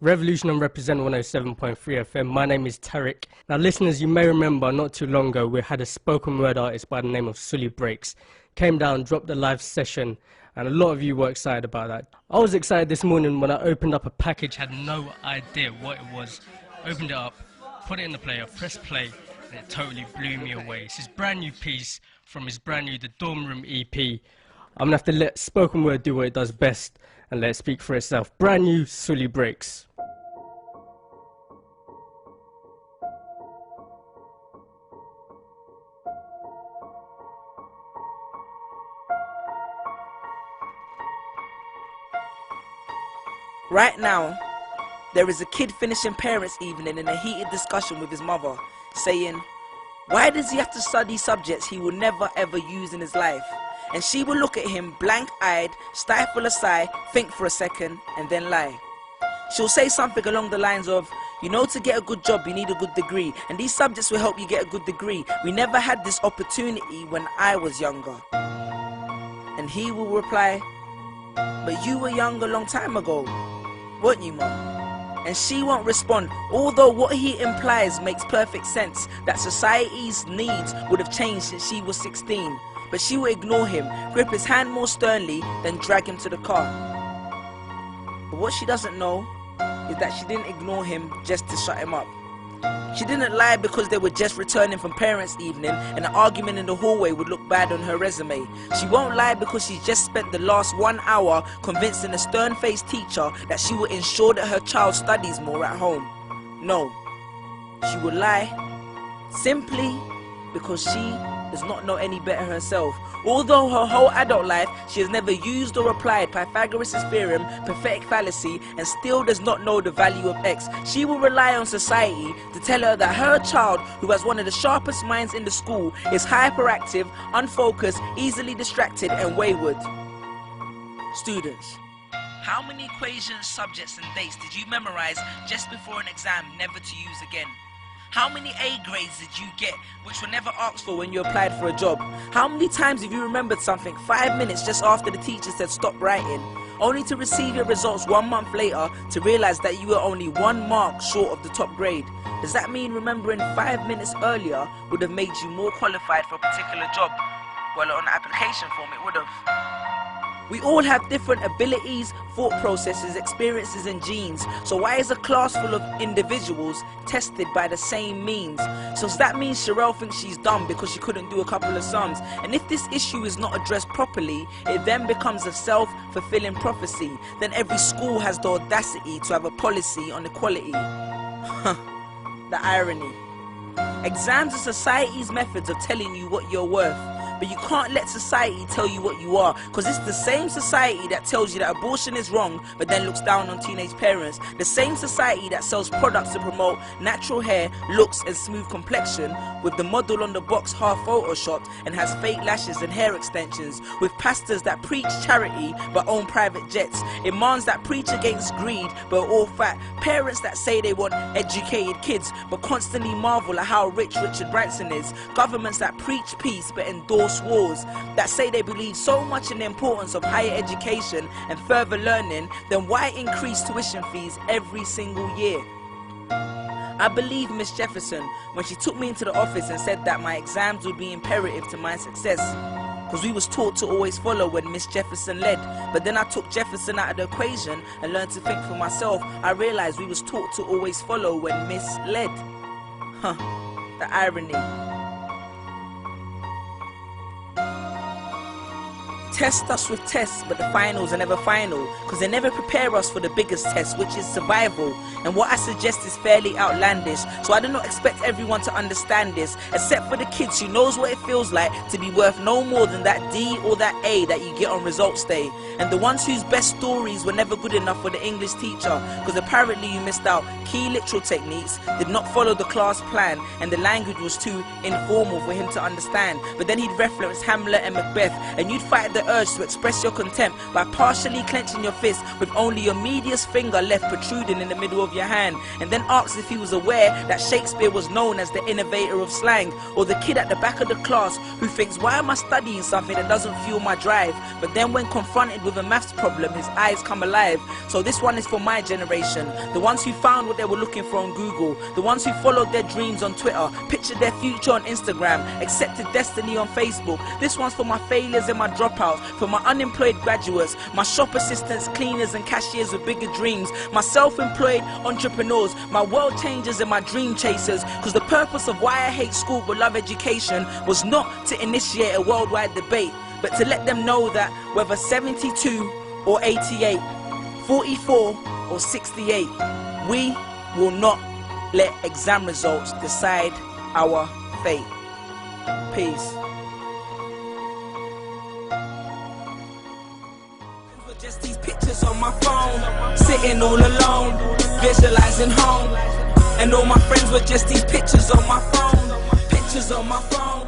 Revolution and Represent 107.3 FM. My name is Tariq. Now, listeners, you may remember not too long ago we had a spoken word artist by the name of Sully Breaks. Came down, dropped a live session, and a lot of you were excited about that. I was excited this morning when I opened up a package, had no idea what it was. Opened it up, put it in the player, pressed play, and it totally blew me away. It's his brand new piece from his brand new The Dorm Room EP. I'm gonna have to let spoken word do what it does best and let it speak for itself. Brand new Sully Breaks. Right now, there is a kid finishing parents' evening in a heated discussion with his mother, saying, why does he have to study subjects he will never ever use in his life? And she will look at him blank-eyed, stifle a sigh, think for a second, and then lie. She'll say something along the lines of, you know, to get a good job you need a good degree, and these subjects will help you get a good degree. We never had this opportunity when I was younger. And he will reply, but you were young a long time ago, weren't you, Mum? And she won't respond, although what he implies makes perfect sense, that society's needs would have changed since she was 16. But she will ignore him, grip his hand more sternly, then drag him to the car. But what she doesn't know is that she didn't ignore him just to shut him up. She didn't lie because they were just returning from parents' evening and an argument in the hallway would look bad on her resume. She won't lie because she just spent the last 1 hour convincing a stern-faced teacher that she will ensure that her child studies more at home. No, she will lie simply because she does not know any better herself. Although her whole adult life she has never used or applied Pythagoras' theorem, pathetic fallacy, and still does not know the value of x, she will rely on society to tell her that her child, who has one of the sharpest minds in the school, is hyperactive, unfocused, easily distracted, and wayward. Students, how many equations, subjects, and dates did you memorize just before an exam never to use again? How many A grades did you get which were never asked for when you applied for a job? How many times have you remembered something 5 minutes just after the teacher said stop writing, only to receive your results 1 month later to realize that you were only 1 mark short of the top grade? Does that mean remembering 5 minutes earlier would have made you more qualified for a particular job? Well, on the application form it would have. We all have different abilities, thought processes, experiences and genes. So why is a class full of individuals tested by the same means? So does that mean Sherelle thinks she's dumb because she couldn't do a couple of sums? And if this issue is not addressed properly, it then becomes a self-fulfilling prophecy. Then every school has the audacity to have a policy on equality. The irony. Exams are society's methods of telling you what you're worth. But you can't let society tell you what you are, because it's the same society that tells you that abortion is wrong but then looks down on teenage parents. The same society that sells products to promote natural hair, looks and smooth complexion, with the model on the box half photoshopped and has fake lashes and hair extensions, with pastors that preach charity but own private jets, imams that preach against greed but are all fat, parents that say they want educated kids but constantly marvel at how rich Richard Branson is, governments that preach peace but endorse wars, that say they believe so much in the importance of higher education and further learning, then why increase tuition fees every single year? I believe Miss Jefferson when she took me into the office and said that my exams would be imperative to my success, because we was taught to always follow when Miss Jefferson led. But then I took Jefferson out of the equation and learned to think for myself. I realized we was taught to always follow when Miss led. The irony. Test us with tests, but the finals are never final, because they never prepare us for the biggest test, which is survival. And what I suggest is fairly outlandish, so I do not expect everyone to understand this, except for the kids who knows what it feels like to be worth no more than that D or that A that you get on results day, and the ones whose best stories were never good enough for the English teacher, because apparently you missed out key literal techniques, did not follow the class plan, and the language was too informal for him to understand. But then he'd reference Hamlet and Macbeth, and you'd fight the urge to express your contempt by partially clenching your fist with only your medius finger left protruding in the middle of your hand, and then asks if he was aware that Shakespeare was known as the innovator of slang, or the kid at the back of the class who thinks, why am I studying something that doesn't fuel my drive? But then when confronted with a maths problem, his eyes come alive. So this one is for my generation, the ones who found what they were looking for on Google, the ones who followed their dreams on Twitter, pictured their future on Instagram, accepted destiny on Facebook. This one's for my failures and my dropouts, for my unemployed graduates, my shop assistants, cleaners and cashiers with bigger dreams, my self-employed entrepreneurs, my world changers and my dream chasers. Because the purpose of why I hate school but love education was not to initiate a worldwide debate, but to let them know that whether 72 or 88, 44 or 68, we will not let exam results decide our fate. Peace. Just these pictures on my phone, sitting all alone, visualizing home. And all my friends were just these pictures on my phone, pictures on my phone.